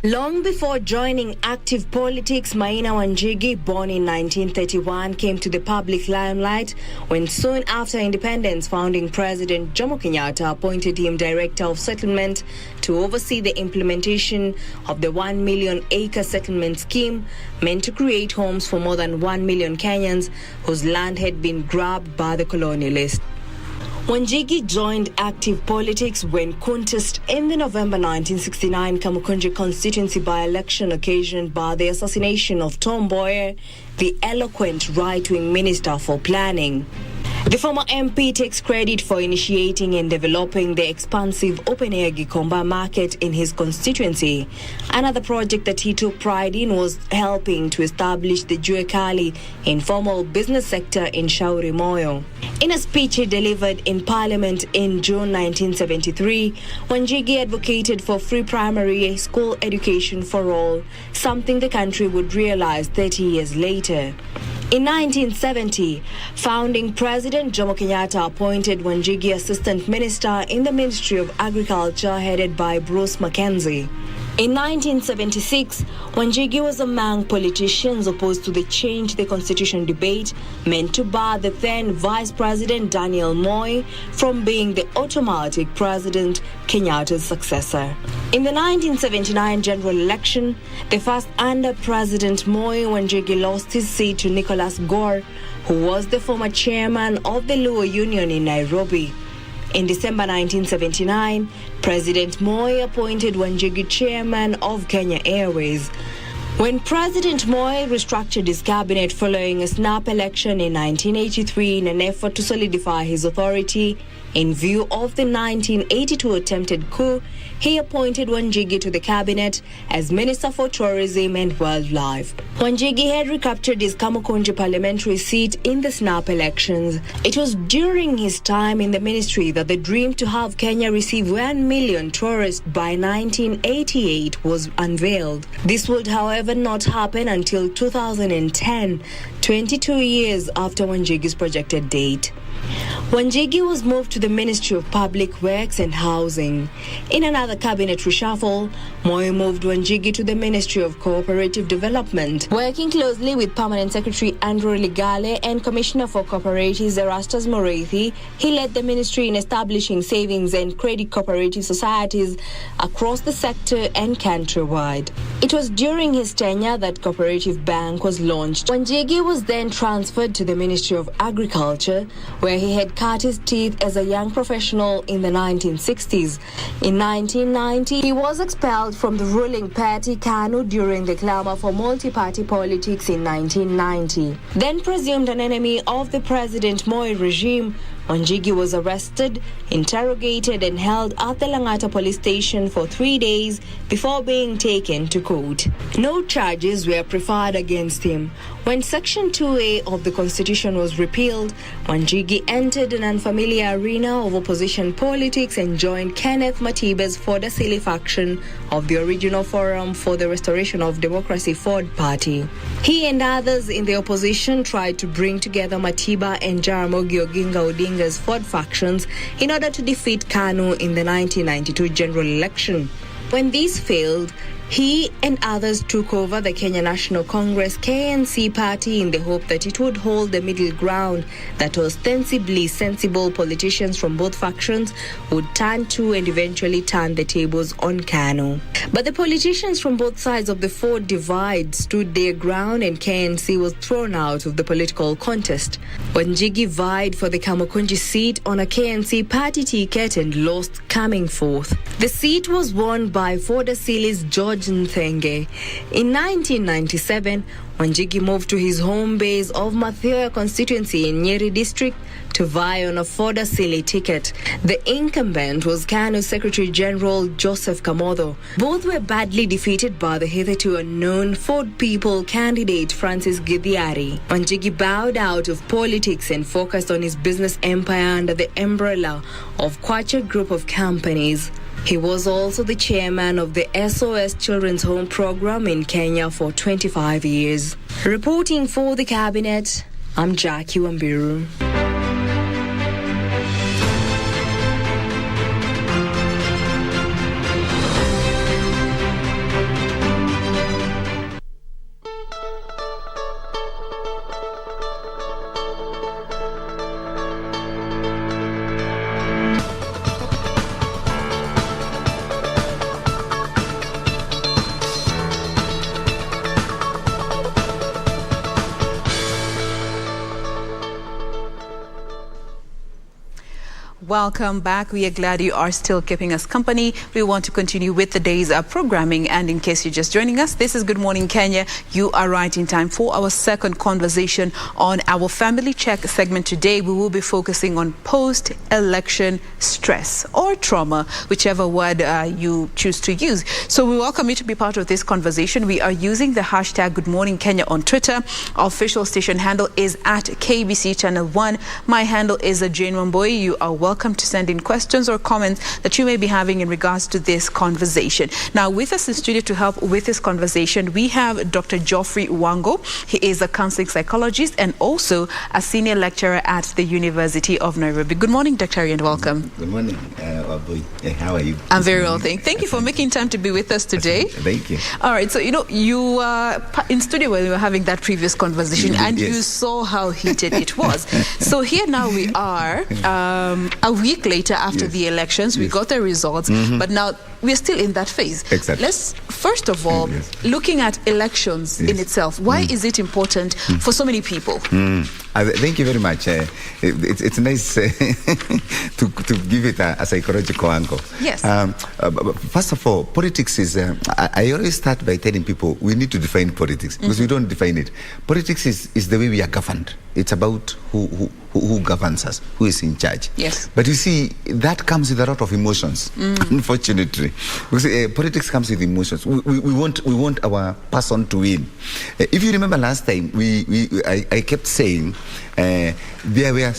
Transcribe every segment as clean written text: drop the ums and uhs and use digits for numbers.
Long before joining active politics, Maina Wanjigi, born in 1931, came to the public limelight when soon after independence, founding President Jomo Kenyatta appointed him Director of Settlement to oversee the implementation of the 1 million acre settlement scheme meant to create homes for more than 1 million Kenyans whose land had been grabbed by the colonialists. Wanjigi joined active politics when contest in the November 1969 Kamukunji constituency by-election occasioned by the assassination of Tom Mboya, the eloquent right-wing Minister for Planning. The former MP takes credit for initiating and developing the expansive open-air Gikomba market in his constituency. Another project that he took pride in was helping to establish the Juekali informal business sector in Shauri Moyo. In a speech he delivered in Parliament in June 1973, Wanjigi advocated for free primary school education for all, something the country would realize 30 years later. In 1970, founding President Jomo Kenyatta appointed Wanjigi Assistant Minister in the Ministry of Agriculture headed by Bruce Mackenzie. In 1976, Wanjigi was among politicians opposed to the Change the Constitution debate meant to bar the then Vice President Daniel Moi from being the automatic President Kenyatta's successor. In the 1979 general election, the first under President Moi, Wanjigi lost his seat to Nicholas Gore, who was the former chairman of the Luo Union in Nairobi. In December 1979, President Moi appointed Wanjigi chairman of Kenya Airways. When President Moi restructured his cabinet following a snap election in 1983 in an effort to solidify his authority, in view of the 1982 attempted coup, he appointed Wanjigi to the cabinet as Minister for Tourism and Wildlife. Wanjigi had recaptured his Kamukunji parliamentary seat in the snap elections. It was during his time in the ministry that the dream to have Kenya receive 1 million tourists by 1988 was unveiled. This would, however, not happen until 2010, 22 years after Wanjigi's projected date. Wanjigi was moved to the Ministry of Public Works and Housing. In another cabinet reshuffle, Moi moved Wanjigi to the Ministry of Cooperative Development. Working closely with Permanent Secretary Andrew Ligale and Commissioner for Cooperatives Erastus Moreithi, he led the ministry in establishing savings and credit cooperative societies across the sector and countrywide. It was during his tenure that Cooperative Bank was launched. Wanjigi was then transferred to the Ministry of Agriculture, where he had cut his teeth as a young professional in the 1960s. In 1990, he was expelled from the ruling party KANU during the clamor for multi-party politics in 1990. Then presumed an enemy of the President Moi regime, Wanjigi was arrested, interrogated and held at the Langata police station for 3 days before being taken to court. No charges were preferred against him. When Section 2A of the Constitution was repealed, Wanjigi entered an unfamiliar arena of opposition politics and joined Kenneth Matiba's Forda Sili faction of the original Forum for the Restoration of Democracy Ford Party. He and others in the opposition tried to bring together Matiba and Jaramogi Oginga Odinga's Ford factions in order to defeat KANU in the 1992 general election. When these failed, he and others took over the Kenya National Congress KNC party in the hope that it would hold the middle ground that ostensibly sensible politicians from both factions would turn to and eventually turn the tables on KANU. But the politicians from both sides of the Ford divide stood their ground and KNC was thrown out of the political contest. Wanjigi vied for the Kamukunji seat on a KNC party ticket and lost coming fourth. The seat was won by Forda Sili's George Nthenge. In 1997, Wanjigi moved to his home base of Mathioya constituency in Nyeri district to vie on a Forda Sili ticket. The incumbent was KANU Secretary General Joseph Kamotho. Both were badly defeated by the hitherto unknown Ford People candidate Francis Githiari. Wanjigi bowed out of politics and focused on his business empire under the umbrella of Kwacha Group of Companies. He was also the chairman of the SOS Children's Home Program in Kenya for 25 years. Reporting for the Cabinet, I'm Jackie Wambiru. Welcome back. We are glad you are still keeping us company. We want to continue with the day's programming. And in case you're just joining us, this is Good Morning Kenya. You are right in time for our second conversation on our Family Check segment. Today, we will be focusing on post-election stress or trauma, whichever word you choose to use. So we welcome you to be part of this conversation. We are using the hashtag Good Morning Kenya on Twitter. Our official station handle is at KBC Channel 1. My handle is Jane Wamboy. You are welcome to send in questions or comments that you may be having in regards to this conversation. Now, with us in studio to help with this conversation, we have Dr. Geoffrey Wango. He is a counseling psychologist and also a senior lecturer at the University of Nairobi. Good morning, Dr. and welcome. Good morning, how are you? I'm very well, thank you for making time to be with us today. Thank you. All right, so you were in studio when we were having that previous conversation, and yes. You saw how heated it was. So here now we are, a week later after yes. the elections. We got the results, but now we're still in that phase. Exactly. Let's first of all, yes. looking at elections in itself. Why is it important for so many people? Thank you very much. It's nice to give it a psychological angle. Yes. First of all, politics is, I always start by telling people we need to define politics because we don't define it. Politics is the way we are governed. It's about who governs us, who is in charge. Yes. But you see, that comes with a lot of emotions, unfortunately. Because politics comes with emotions. We want our person to win. If you remember last time, I kept saying there were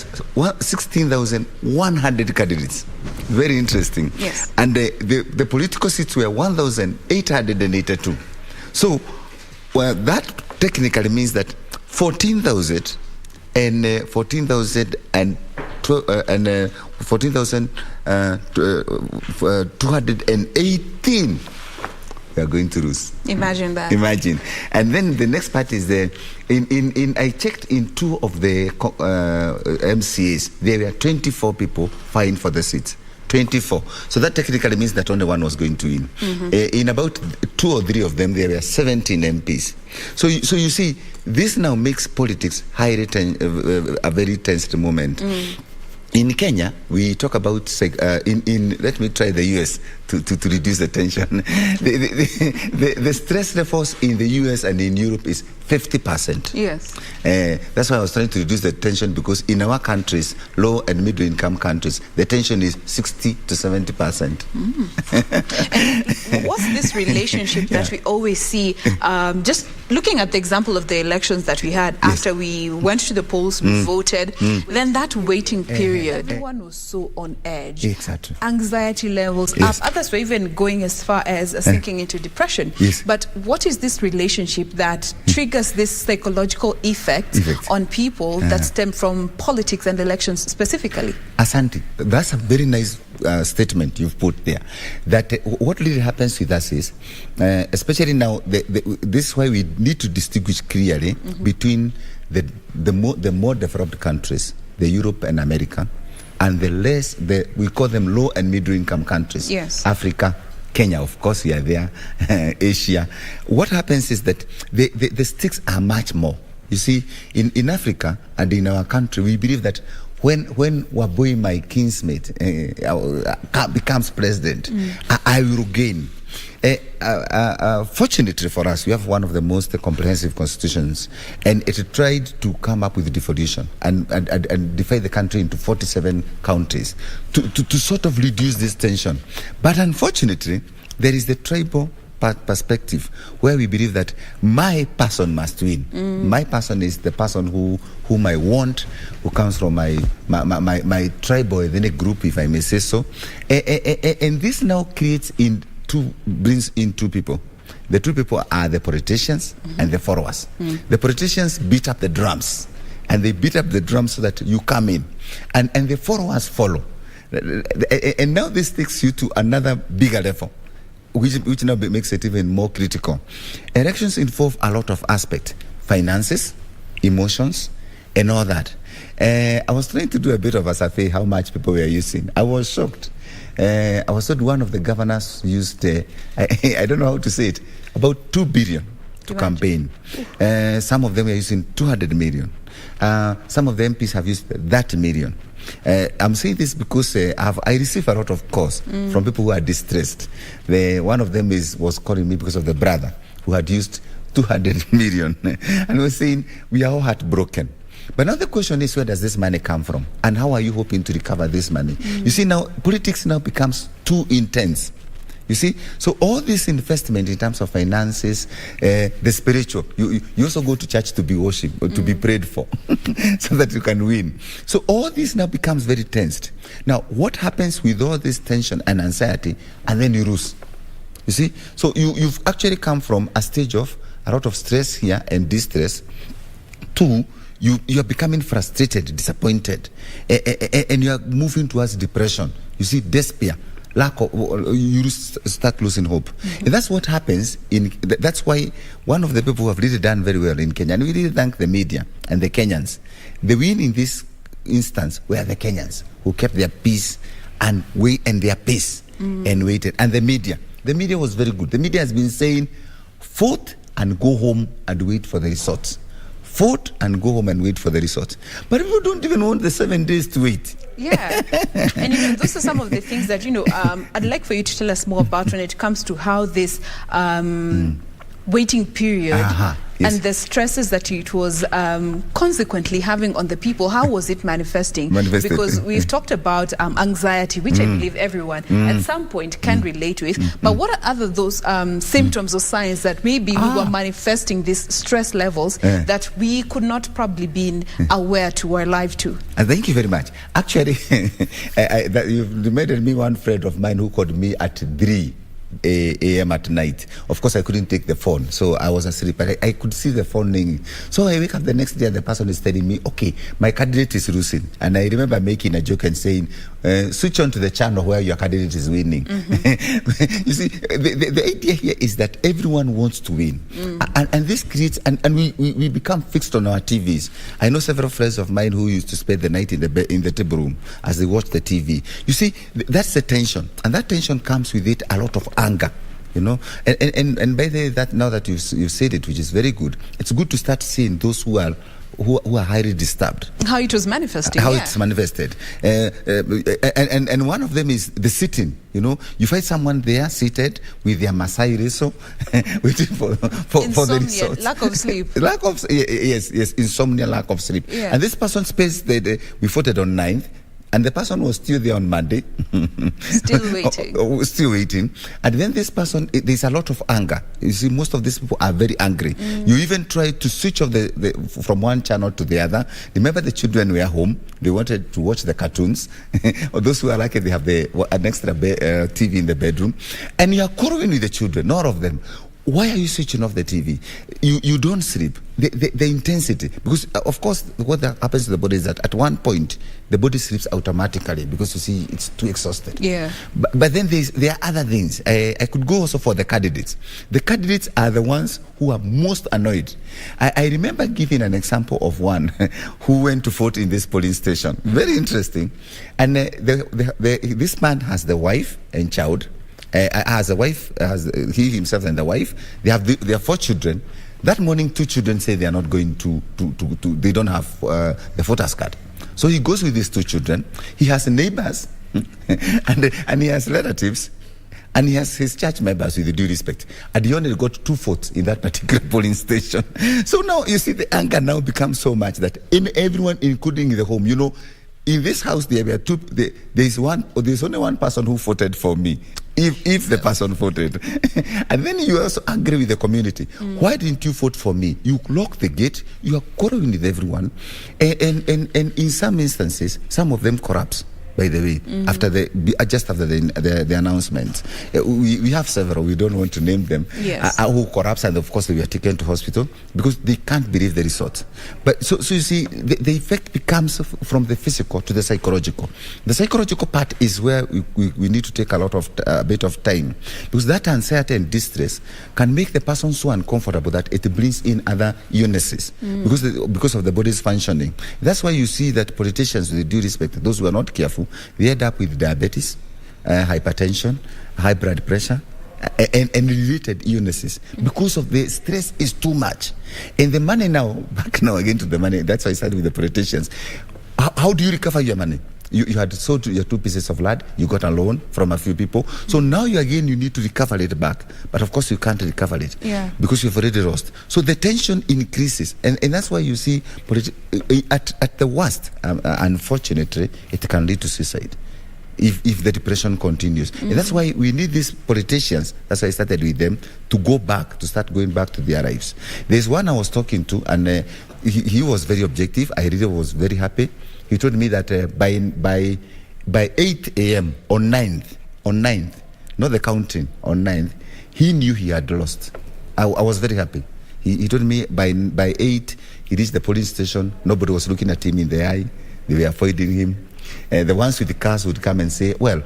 16,100 candidates. Very interesting. Yes. And the political seats were 1,882. So that technically means that 14,218 we are going to lose. Imagine that. Imagine. And then the next part is I checked in two of the MCAs, there were 24 people vying for the seats. 24. So that technically means that only one was going to win. In about 2 or 3 of them, there were 17 MPs. So you see, this now makes politics a very tense moment. In Kenya, we talk about, let me try the US to reduce the tension. The stress levels in the US and in Europe is 50%. Yes. That's why I was trying to reduce the tension, because in our countries, low and middle income countries, the tension is 60 to 70%. And what's this relationship that we always see, just looking at the example of the elections that we had after we went to the polls, we voted, then that waiting period, everyone was so on edge. Exactly. Anxiety levels up. Others were even going as far as sinking into depression. Yes. But what is this relationship that triggers this psychological effect on people that stem from politics and elections specifically? Asante, that's a very nice statement you've put there. That what really happens with us is, especially now, this is why we need to distinguish clearly between the more developed countries, the Europe and America, and we call them low and middle income countries. Yes. Africa, Kenya, of course, we are there, Asia. What happens is that the stakes are much more. You see, in Africa and in our country, we believe that when Waboi, my kinsmate, becomes president, I will gain. Fortunately for us, we have one of the most comprehensive constitutions, and it tried to come up with devolution and divide the country into 47 counties to sort of reduce this tension. But unfortunately, there is the tribal perspective where we believe that my person must win. My person is the person whom I want, who comes from my tribe or ethnic group, if I may say so. And this now brings in two people. The two people are the politicians and the followers. The politicians beat up the drums, and they beat up the drums so that you come in, and the followers follow. And now this takes you to another bigger level, which now makes it even more critical. Elections involve a lot of aspects: finances, emotions, and all that. I was trying to do a bit of a survey how much people were using. I was shocked. I was told one of the governors used, I don't know how to say it, about 2 billion to campaign. Some of them are using 200 million. Some of the MPs have used 30 million. I'm saying this because I receive a lot of calls from people who are distressed. One of them was calling me because of the brother who had used 200 million and was saying, we are all heartbroken. But now the question is, where does this money come from? And how are you hoping to recover this money? You see, now politics now becomes too intense. You see, so all this investment in terms of finances, the spiritual, you also go to church to be worshipped, or to be prayed for, so that you can win. So all this now becomes very tensed. Now, what happens with all this tension and anxiety, and then you lose? You see, so you've actually come from a stage of a lot of stress here and distress to you are becoming frustrated, disappointed, and you are moving towards depression. You see, despair. You start losing hope. And that's what happens that's why one of the people who have really done very well in Kenya, and we really thank the media and the Kenyans, the win in this instance were the Kenyans who kept their peace and their pace and waited. And the media was very good. The media has been saying, vote and go home and wait for the results. Vote and go home and wait for the results. But people don't even want the 7 days to wait. Yeah. And those are some of the things that, I'd like for you to tell us more about when it comes to how this waiting period yes. and the stresses that it was consequently having on the people, how was it manifesting? Because we've talked about anxiety, which I believe everyone at some point can relate with. But what are other those symptoms or signs that maybe we were manifesting these stress levels that we could not probably be aware to or alive to? Thank you very much. Actually, you've reminded me one friend of mine who called me at 3 a.m. at night. Of course, I couldn't take the phone, so I was asleep, but I could see the phone ringing. So I wake up the next day and the person is telling me, okay, my candidate is losing. And I remember making a joke and saying, switch on to the channel where your candidate is winning. You see, the idea here is that everyone wants to win. And this creates, and we become fixed on our TVs. I know several friends of mine who used to spend the night in the table room as they watch the TV. You see, that's the tension. And that tension comes with it a lot of anger, and by the way, that now that you've said it, which is very good, it's good to start seeing those who are highly disturbed. How it was manifesting. It's manifested. And one of them is the sitting. You find someone there seated with their Masai reso, waiting for the results. Lack of sleep. Yes, insomnia, lack of sleep. Yeah. And this person spends we voted on 9th. And the person was still there on Monday. Still waiting. Still waiting. And then this person, there's a lot of anger. You see, most of these people are very angry. You even try to switch off from one channel to the other. Remember, the children were home. They wanted to watch the cartoons. Or those who are lucky, they have an extra TV in the bedroom. And you are quarreling with the children, all of them. Why are you switching off the TV? You don't sleep. The intensity. Because, of course, what happens to the body is that at one point, the body sleeps automatically because, you see, it's too exhausted. Yeah. But then there are other things. I could go also for the candidates. The candidates are the ones who are most annoyed. I remember giving an example of one who went to vote in this polling station. Very interesting. And this man has the wife and child. As a wife, he himself and the wife, they have 4 children. That morning, 2 children say they are not going to they don't have the voter's card. So he goes with his 2 children. He has neighbors and he has relatives. And he has his church members, with due respect. And he only got 2 votes in that particular polling station. So now, you see, the anger now becomes so much that everyone, including the home, in this house there were 2. There's only one person who voted for me. If the person voted. And then you are also angry with the community. Why didn't you vote for me? You lock the gate, you are quarreling with everyone. And in some instances, some of them corrupts, by the way, just after the announcement. We have several, we don't want to name them, who corrupts, and of course they were taken to hospital because they can't believe the results. But so you see, the effect becomes from the physical to the psychological. The psychological part is where we need to take a bit of time, because that anxiety and distress can make the person so uncomfortable that it brings in other illnesses because of the body's functioning. That's why you see that politicians, with due respect, those who are not careful, they end up with diabetes, hypertension, high blood pressure, and related illnesses because of the stress is too much. And the money now, back now again to the money, that's why I started with the politicians. How do you recover your money? You had sold your 2 pieces of land, you got a loan from a few people. So now you need to recover it back. But of course you can't recover it because you've already lost. So the tension increases. And that's why you see at the worst, unfortunately, it can lead to suicide if the depression continues. And that's why we need these politicians, that's why I started with them, to start going back to their lives. There's one I was talking to, and he was very objective. I really was very happy. He told me that by 8 a.m. on 9th, not the counting, on 9th, he knew he had lost. I was very happy. He told me by 8, he reached the police station. Nobody was looking at him in the eye. They were avoiding him. The ones with the cars would come and say, well,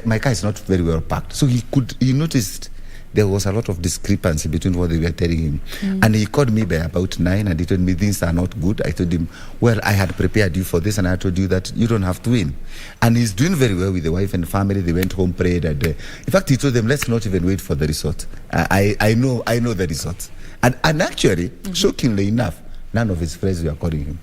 my car is not very well parked. So he noticed there was a lot of discrepancy between what they were telling him. And he called me by about 9 and he told me things are not good. I told him, well, I had prepared you for this and I told you that you don't have to win. And he's doing very well with the wife and family. They went home, prayed. And, in fact, he told them, let's not even wait for the result. I know the result. And actually, shockingly enough, none of his friends were calling him.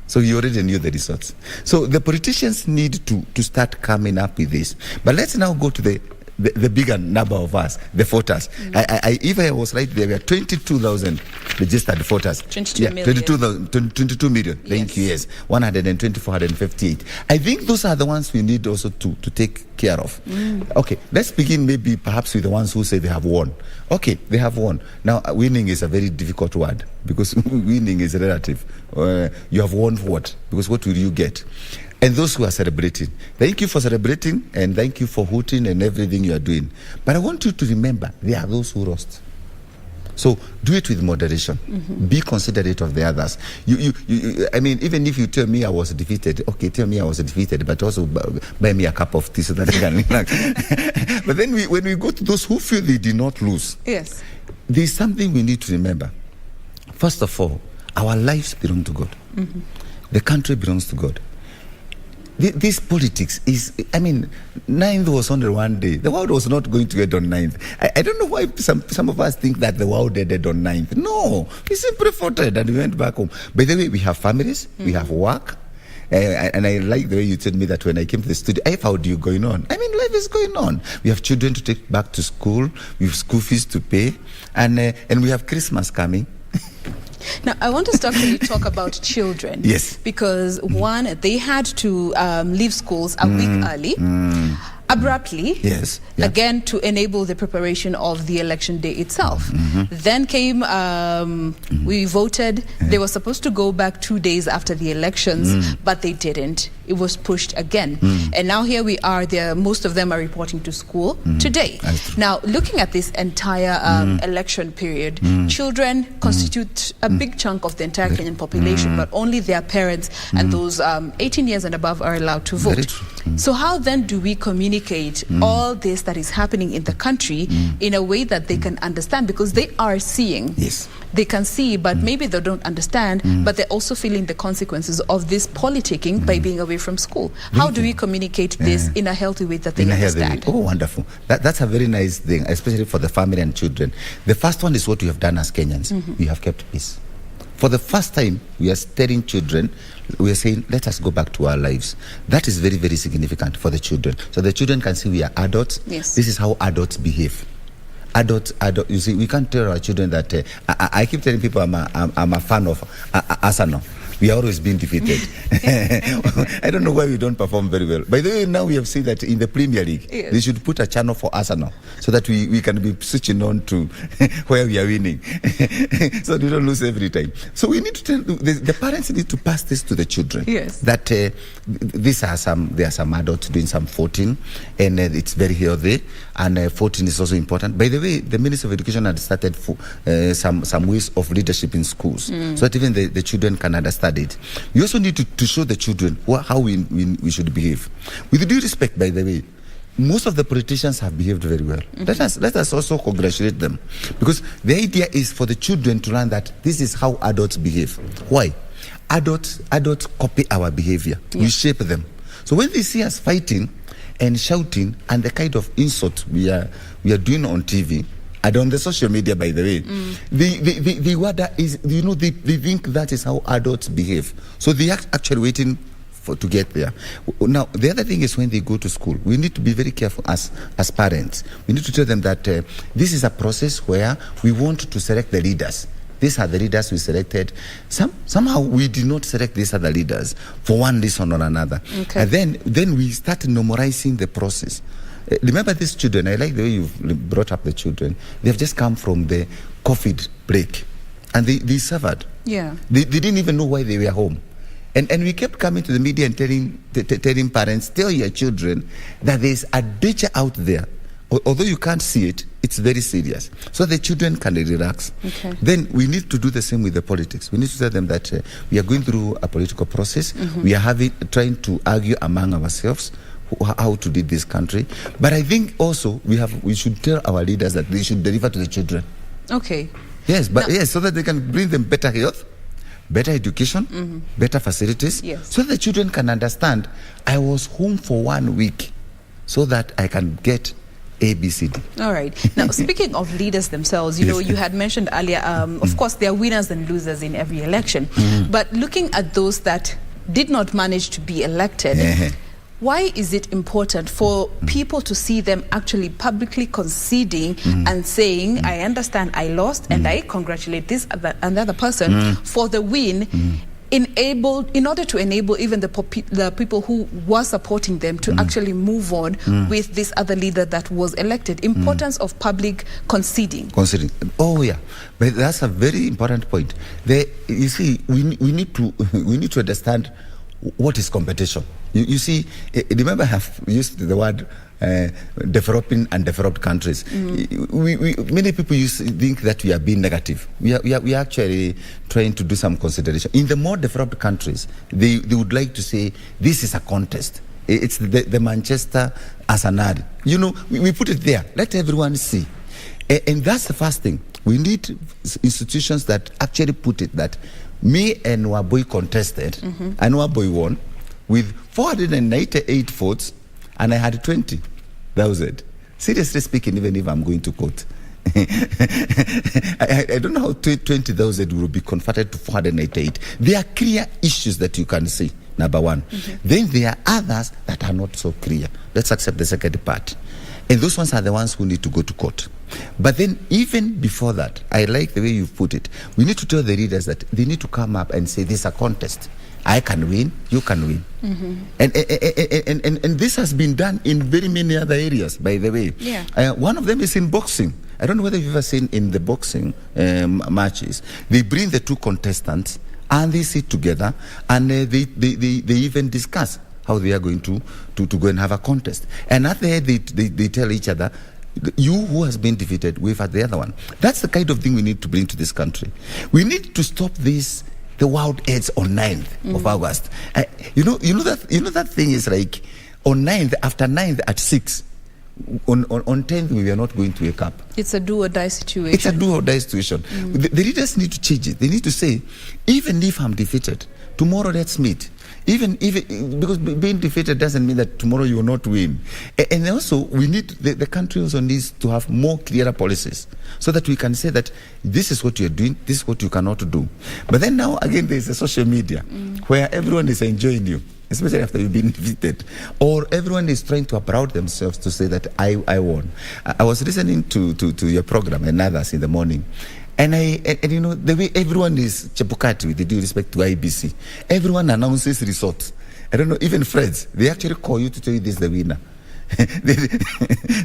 So he already knew the results. So the politicians need to start coming up with this. But let's now go to the bigger number of us, the voters. If I was right, there were 22,000 registered voters. 22 million. 22 million. Thank you, yes. 124,158. I think those are the ones we need also to take care of. Okay, let's begin maybe perhaps with the ones who say they have won. Okay, they have won. Now, winning is a very difficult word because winning is relative. You have won what? Because what will you get? And those who are celebrating, thank you for celebrating and thank you for hooting and everything you are doing. But I want you to remember, there are those who lost. So do it with moderation. Be considerate of the others. I mean, even if you tell me I was defeated, okay, tell me I was defeated, but also buy me a cup of tea so that I can. But then when we go to those who feel they did not lose, there's something we need to remember. First of all, our lives belong to God. The country belongs to God. This politics is, I mean, 9th was only one day. The world was not going to end on 9th. I don't know why some of us think that the world ended on 9th. No, we simply voted and we went back home. By the way, we have families, we have work. And I like the way you told me that when I came to the studio, how do you going on? I mean, life is going on. We have children to take back to school. We have school fees to pay. And we have Christmas coming. Now, I want to talk about children. Yes. Because one, they had to leave schools a week early. Abruptly, again to enable the preparation of the election day itself. Then came, we voted. They were supposed to go back 2 days after the elections, but they didn't. It was pushed again. And now here we are, most of them are reporting to school today. Now, looking at this entire election period, children constitute a big chunk of the entire Kenyan population, but only their parents and those 18 years and above are allowed to vote. So how then do we communicate all this that is happening in the country in a way that they can understand? Because they are seeing. They can see, but maybe they don't understand, but they're also feeling the consequences of this politicking by being away from school. How do we communicate this in a healthy way that they understand? Oh, wonderful. That's a very nice thing, especially for the family and children. The first one is what we have done as Kenyans. We have kept peace. For the first time, we are telling children, we are saying, let us go back to our lives. That is very, very significant for the children. So the children can see we are adults. This is how adults behave. Adult, you see, we can't tell our children that, I keep telling people I'm a fan of Arsenal. We are always being defeated. I don't know why we don't perform very well. By the way, now we have seen that in the Premier League, they should put a channel for Arsenal so that we can be switching on to where we are winning. So we don't lose every time. So we need to tell, the parents need to pass this to the children. That there are some adults doing some voting, and it's very healthy, and voting is also important. By the way, the Minister of Education had started some ways of leadership in schools, so that even the children can understand it. We also need to show the children how we should behave. With due respect, by the way, most of the politicians have behaved very well. Let us also congratulate them, because the idea is for the children to learn that this is how adults behave. Why? Adults copy our behavior. We shape them. So when they see us fighting and shouting and the kind of insult we are doing on TV and on the social media, by the way, the word is, they think that is how adults behave. So they are actually waiting to get there. Now, the other thing is when they go to school, we need to be very careful as parents. We need to tell them that this is a process where we want to select the leaders. These are the leaders we selected. Somehow we did not select these other leaders for one reason or another. Okay. And then we start normalizing the process. Remember these children, I like the way you've brought up the children. They've just come from the COVID break and they suffered. Yeah. They didn't even know why they were home. And we kept coming to the media and telling parents, tell your children that there's a danger out there. Although you can't see it, it's very serious. So the children can relax. Okay. Then we need to do the same with the politics. We need to tell them that we are going through a political process. We are trying to argue among ourselves how to lead this country. But I think also we should tell our leaders that they should deliver to the children. Okay. Yes, but yes, so that they can bring them better health, better education, better facilities, yes, so the children can understand, I was home for 1 week so that I can get ABCD. All right. Now, speaking of leaders themselves, you know, you had mentioned earlier, of course, there are winners and losers in every election. But looking at those that did not manage to be elected, why is it important for people to see them actually publicly conceding and saying, I understand I lost and I congratulate this and the other person for the win, in order to enable even the people who were supporting them to actually move on with this other leader that was elected? Importance of public conceding. Oh yeah, but that's a very important point. You see, we need to understand what is competition. You see, remember I have used the word developing and developed countries. Many people think that we are being negative. We are actually trying to do some consideration. In the more developed countries, they would like to say, this is a contest. It's the Manchester Arsenal. You know, we put it there. Let everyone see. And that's the first thing. We need institutions that actually put it that me and Waboy contested, and Waboy won with 498 votes, and I had 20,000. Seriously speaking, even if I'm going to court, I don't know how 20,000 will be converted to 488. There are clear issues that you can see, number one. Then there are others that are not so clear. Let's accept the second part. And those ones are the ones who need to go to court. But then even before that, I like the way you put it. We need to tell the leaders that they need to come up and say, this is a contest. I can win, you can win. And this has been done in very many other areas, by the way. Yeah. One of them is in boxing. I don't know whether you've ever seen in the boxing matches, they bring the two contestants and they sit together and they even discuss how they are going to go and have a contest. And at the end, they tell each other, you who has been defeated, we've had the other one. That's the kind of thing we need to bring to this country. We need to stop this. The World AIDS on 9th of August. You know that thing is like on 9th, after 9th at 6. On 10th, we are not going to wake up. It's a do or die situation. It's a do or die situation. The leaders need to change it. They need to say, even if I'm defeated, tomorrow let's meet. Even because being defeated doesn't mean that tomorrow you will not win. And also, we need the country also needs to have more clearer policies so that we can say that this is what you're doing, this is what you cannot do. But then now again, there's a social media where everyone is enjoying you, especially after you've been defeated, or everyone is trying to applaud themselves to say that I won. I was listening to your program and others in the morning. And you know, the way everyone is Chepukati with due respect to IBC, everyone announces results. I don't know, even friends, they actually call you to tell you this is the winner.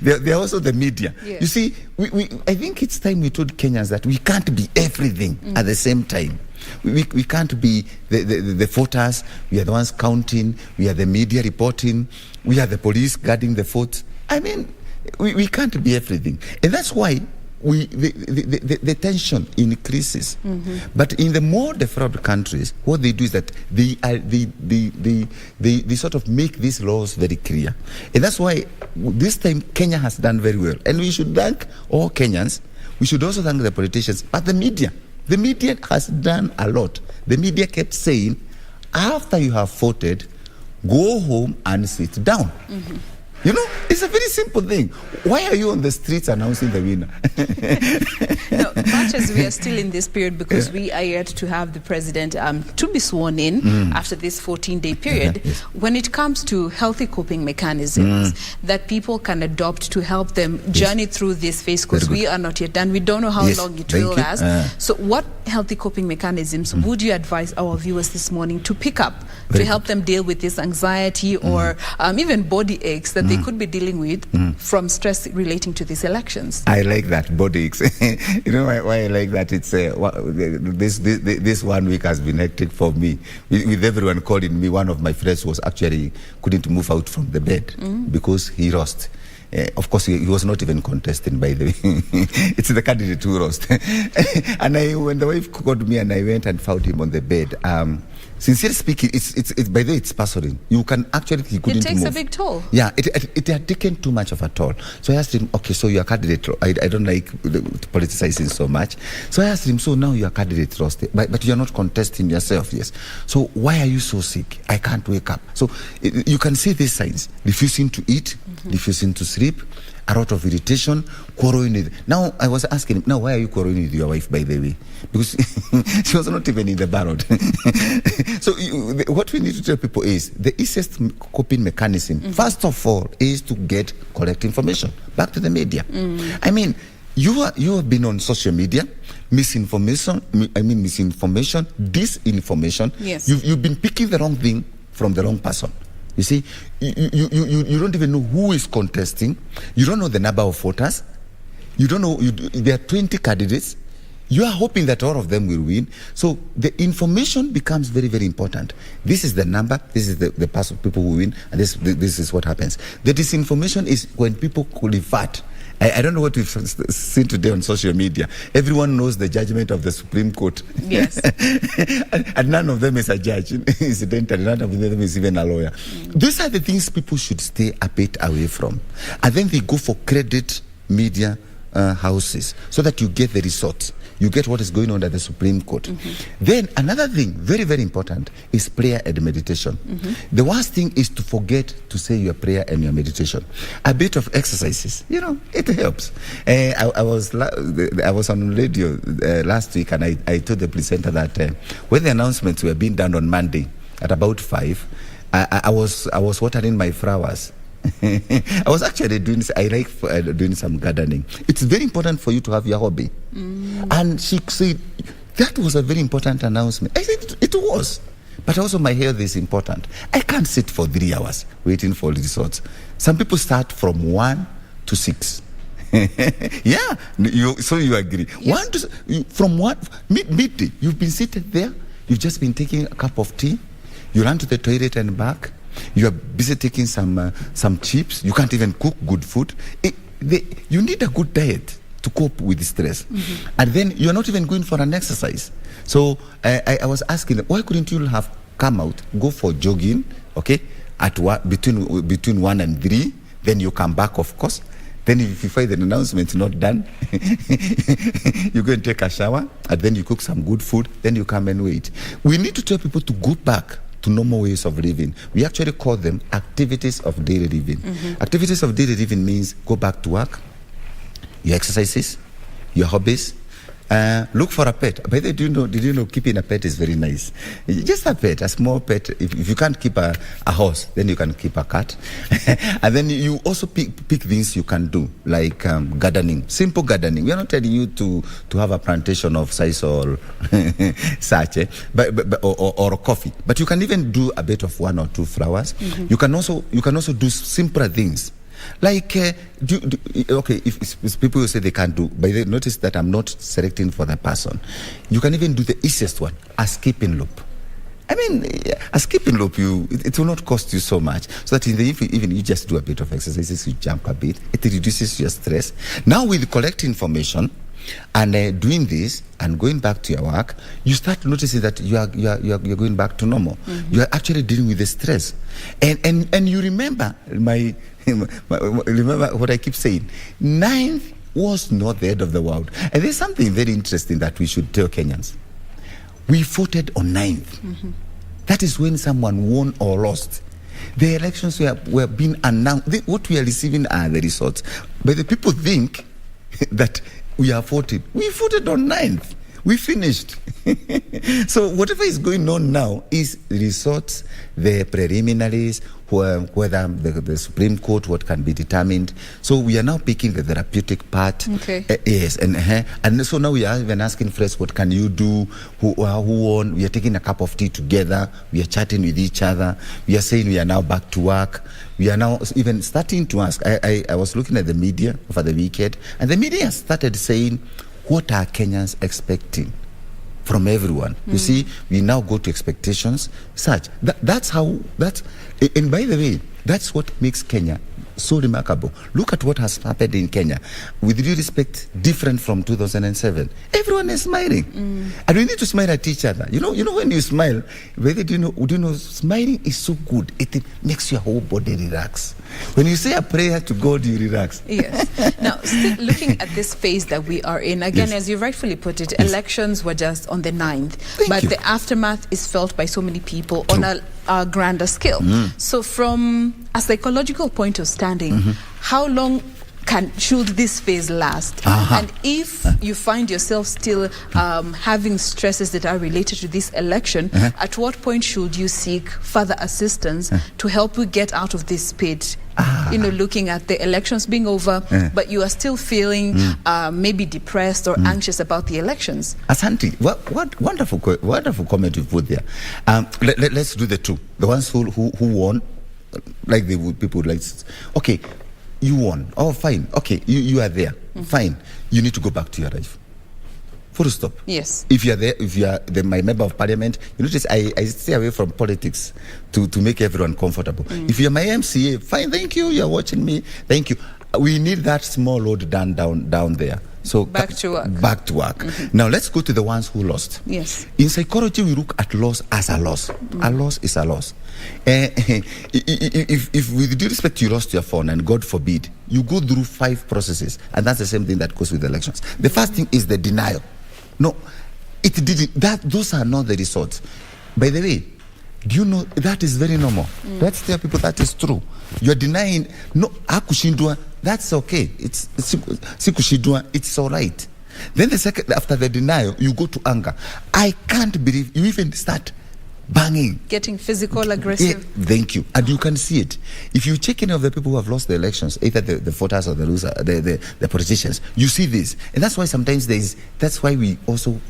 They are also the media. Yeah. You see, I think it's time we told Kenyans that we can't be everything at the same time. We can't be the voters, we are the ones counting, we are the media reporting, we are the police guarding the votes. I mean, we can't be everything. And that's why the tension increases. But in the more developed countries, what they do is that they sort of make these laws very clear. And that's why this time Kenya has done very well. And we should thank all Kenyans. We should also thank the politicians. But the media has done a lot. The media kept saying, after you have voted, go home and sit down. You know, it's a very simple thing. Why are you on the streets announcing the winner? Much as we are still in this period, because we are yet to have the president to be sworn in after this 14-day period, when it comes to healthy coping mechanisms that people can adopt to help them journey through this phase, because we are not yet done. We don't know how long it will last. So what healthy coping mechanisms would you advise our viewers this morning to pick up to help them deal with this anxiety or even body aches that they could be dealing with from stress relating to these elections? I like that, body aches. You know why I like that? It's this 1 week has been hectic for me. With everyone calling me, one of my friends was actually couldn't move out from the bed because he lost. Of course, he was not even contesting, by the way. It's the candidate who lost. And when the wife called me and I went and found him on the bed, sincerely speaking, it's by the way, it's personal. You can actually, he couldn't move. It takes a big toll. Yeah, it had taken too much of a toll. So I asked him, okay, so you're a candidate. I don't like politicizing so much. So I asked him, so now you're a candidate, but you're not contesting yourself, yes. So why are you so sick? I can't wake up. So you can see these signs: refusing to eat, refusing to sleep, a lot of irritation, quarreling with. Now I was asking him, now why are you quarreling with your wife, by the way? Because she was not even in the ballot. So what we need to tell people is the easiest coping mechanism, first of all, is to get correct information. Back to the media. I mean, you have been on social media, misinformation, disinformation. Yes. You've been picking the wrong thing from the wrong person. You see, you don't even know who is contesting. You don't know the number of voters. You don't know, there are 20 candidates. You are hoping that all of them will win. So the information becomes very, very important. This is the number, this is the person, people who win, and this is what happens. The disinformation is when people revert. I don't know what we've seen today on social media. Everyone knows the judgment of the Supreme Court. Yes. And none of them is a judge, incidentally. None of them is even a lawyer. These are the things people should stay a bit away from. And then they go for credit media houses so that you get the results. You get what is going on at the Supreme Court. Then another thing, very, very important, is prayer and meditation. The worst thing is to forget to say your prayer and your meditation. A bit of exercises, it helps. I was on radio last week, and I told the presenter that when the announcements were being done on Monday at about 5, I was watering my flowers. I was actually doing some gardening. It's very important for you to have your hobby. And she said, that was a very important announcement. I said, it was. But also my health is important. I can't sit for 3 hours waiting for results. Some people start from 1 to 6. Yeah, so you agree. Yes. From midday, you've been seated there. You've just been taking a cup of tea. You run to the toilet and back. You are busy taking some chips. You can't even cook good food. You need a good diet to cope with stress. And then you're not even going for an exercise. So I was asking them, why couldn't you have come out, go for jogging, okay, at between 1 and 3, then you come back, of course. Then if you find the announcement not done, you go and take a shower, and then you cook some good food, then you come and wait. We need to tell people to go back to normal ways of living. We actually call them activities of daily living. Activities of daily living means go back to work, your exercises, your hobbies. Look for a pet. By the way, did you know keeping a pet is very nice? Just a pet, a small pet. If you can't keep a horse, then you can keep a cat. And then you also pick things you can do, like gardening, simple gardening. We are not telling you to have a plantation of sisal such, or coffee. But you can even do a bit of 1 or 2 flowers. You can also do simpler things. Like, if people say they can't do, but they notice that I'm not selecting for the person. You can even do the easiest one, a skipping loop. I mean, a skipping loop, it will not cost you so much. So that even you just do a bit of exercises, you jump a bit, it reduces your stress. Now with collect information and doing this and going back to your work, you start noticing that you're going back to normal. You are actually dealing with the stress, and you remember remember what I keep saying. 9th was not the end of the world, and there's something very interesting that we should tell Kenyans. We voted on 9th. That is when someone won or lost. The elections were being announced. What we are receiving are the results, but the people think that we are voted. We voted on 9th. We finished. So whatever is going on now is results, the preliminaries, whether the Supreme Court, what can be determined. So we are now picking the therapeutic part. Okay. Yes, and so now we are even asking first, what can you do? Who won? We are taking a cup of tea together. We are chatting with each other. We are saying we are now back to work. We are now even starting to ask. I was looking at the media over the weekend, and the media started saying, what are Kenyans expecting from everyone? You see, we now go to expectations. That's how, and by the way, that's what makes Kenya so remarkable. Look at what has happened in Kenya. With due respect, different from 2007. Everyone is smiling. And we need to smile at each other. You know when you smile, whether do you know, smiling is so good. It makes your whole body relax. When you say a prayer to God, you relax. Yes. Now, still looking at this phase that we are in, again, as you rightfully put it, elections were just on the 9th. But the aftermath is felt by so many people on a grander scale. So from a psychological point of standing, how long should this phase last? And if you find yourself still having stresses that are related to this election, at what point should you seek further assistance to help you get out of this pit? Looking at the elections being over, but you are still feeling maybe depressed or anxious about the elections. Asante, what wonderful comment you put there. Let's do the two. The ones who won, like people like, okay, you won. Oh, fine. Okay, you are there. Fine. You need to go back to your life. Full stop. Yes. If you are there, if you are my member of parliament, you notice I stay away from politics to make everyone comfortable. If you're my MCA, fine, thank you. You're watching me. Thank you. We need that small load done down there. So back to work. Back to work. Now let's go to the ones who lost. Yes. In psychology, we look at loss as a loss. A loss is a loss. If with due respect you lost your phone, and God forbid, you go through 5 processes, and that's the same thing that goes with elections. The first thing is the denial. No, it didn't. Those are not the results. By the way, do you know that is very normal? Let's tell people that is true. You're denying. No, akushindwa. That's okay. It's all right. Then the second, after the denial, you go to anger. I can't believe you even start banging, getting physical, aggressive. Yeah, thank you. And you can see it if you check any of the people who have lost the elections, either the voters or the loser, the politicians. You see this, and that's why sometimes that's why we also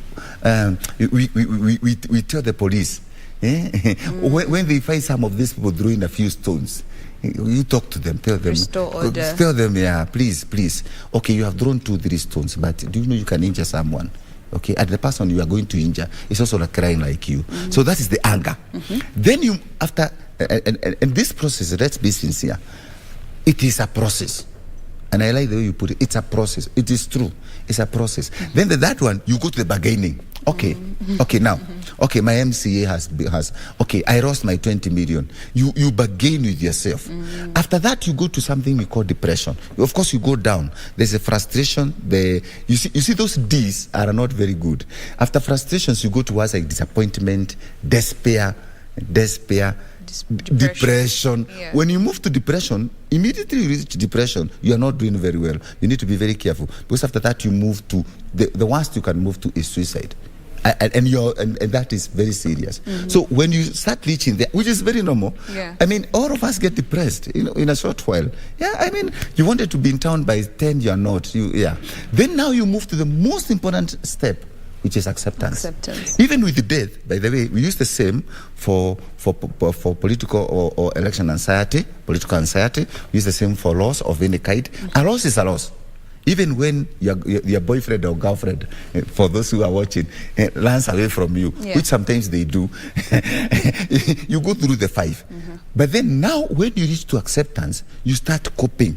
we tell the police when they find some of these people throwing a few stones. You talk to them, tell them, restore order. Tell them, yeah, please. Okay, you have thrown 2-3 stones, but do you know you can injure someone? Okay, and the person you are going to injure is also like crying like you. So that is the anger. Then you, after, and this process, let's be sincere, it is a process. And I like the way you put it. It's a process. It is true. It's a process. Then that one, you go to the bargaining. Okay, now, okay, my MCA has, okay, I lost my 20 million. You bargain with yourself. After that, you go to something we call depression. Of course, you go down. There's a frustration. You see, those D's are not very good. After frustrations, you go towards like disappointment, despair, depression. Yeah. When you move to depression, immediately you reach depression, you are not doing very well. You need to be very careful, because after that you move to the worst you can move to is suicide, and that is very serious. So when you start reaching there, which is very normal, I mean, all of us get depressed in a short while. Yeah, I mean, you wanted to be in town by 10, you are not. Then now you move to the most important step, which is acceptance. Even with the death, by the way, we use the same for political or election anxiety, political anxiety. We use the same for loss of any kind. A loss is a loss. Even when your boyfriend or girlfriend, for those who are watching, runs away from you, which sometimes they do, you go through the 5. But then now, when you reach to acceptance, you start coping.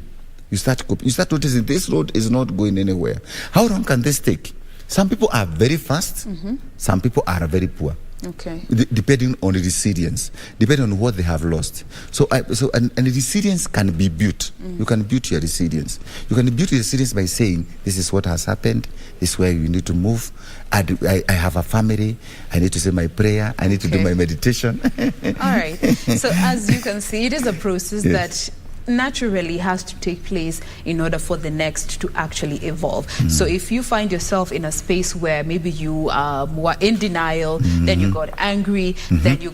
You start noticing this road is not going anywhere. How long can this take? Some people are very fast. Some people are very poor. Okay. Depending on the resilience, depending on what they have lost. And resilience can be built. You can build your resilience. You can build your resilience by saying, this is what has happened. This is where you need to move. I have a family. I need to say my prayer. I need to do my meditation. All right. So as you can see, it is a process that naturally has to take place in order for the next to actually evolve. So if you find yourself in a space where maybe you were in denial, then you got angry, then you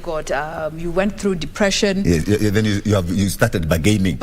went through depression. Yes, then you started bargaining.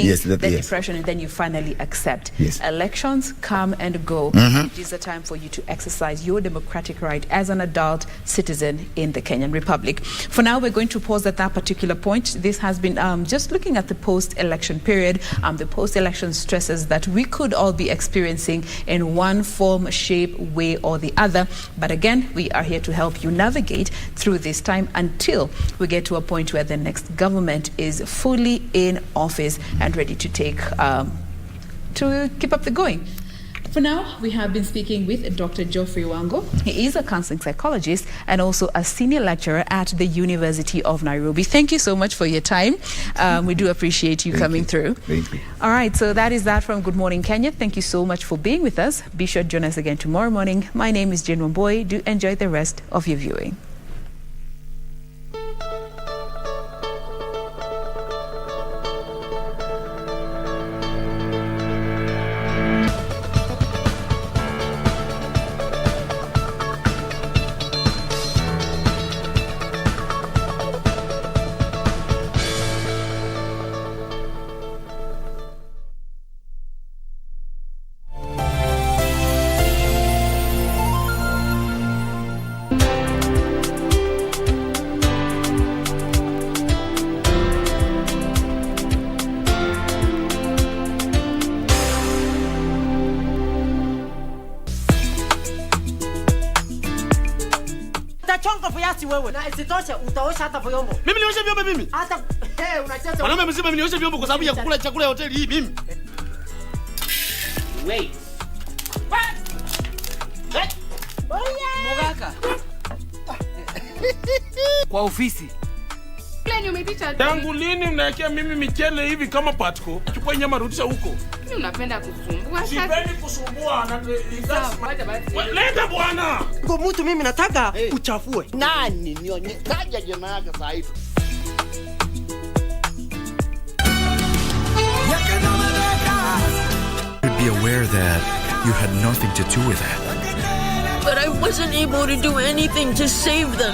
Yes, depression, and then you finally accept. Yes. Elections come and go. It is the time for you to exercise your democratic right as an adult citizen in the Kenyan Republic. For now, we're going to pause at that particular point. This has been just looking at the post-election period, the post-election stresses that we could all be experiencing in one form, shape, way or the other. But again, we are here to help you navigate through this time until we get to a point where the next government is fully in office and ready to to keep up the going. For now, we have been speaking with Dr. Geoffrey Wango. He is a counseling psychologist and also a senior lecturer at the University of Nairobi. Thank you so much for your time. We do appreciate you coming through. Thank you. All right, so that is that from Good Morning Kenya. Thank you so much for being with us. Be sure to join us again tomorrow morning. My name is Jane Wamboy. Do enjoy the rest of your viewing. Utachonga viazi wewe. Na isitoshe utaosha hata vyombo. Mimi nioshe vyombo mimi? Hata unacheza. Mwanaume mzima mimi nioshe vyombo kwa sababu ya kula chakula ya hoteli hii mimi. Wait. What? Mogaka. Kwa ofisi. Plani umepita. Tangu lini mnaekea mimi michele hivi kama patko? Chukua nyama rudisha huko. Mimi unapenda kusumbua sasa. Sipendi kusumbua na leta bwana. Kwa mtu mimi nataka uchafue. Nani nionyekaje jina yake sasa hivi? You'd be aware that you had nothing to do with it. But I wasn't able to do anything to save them.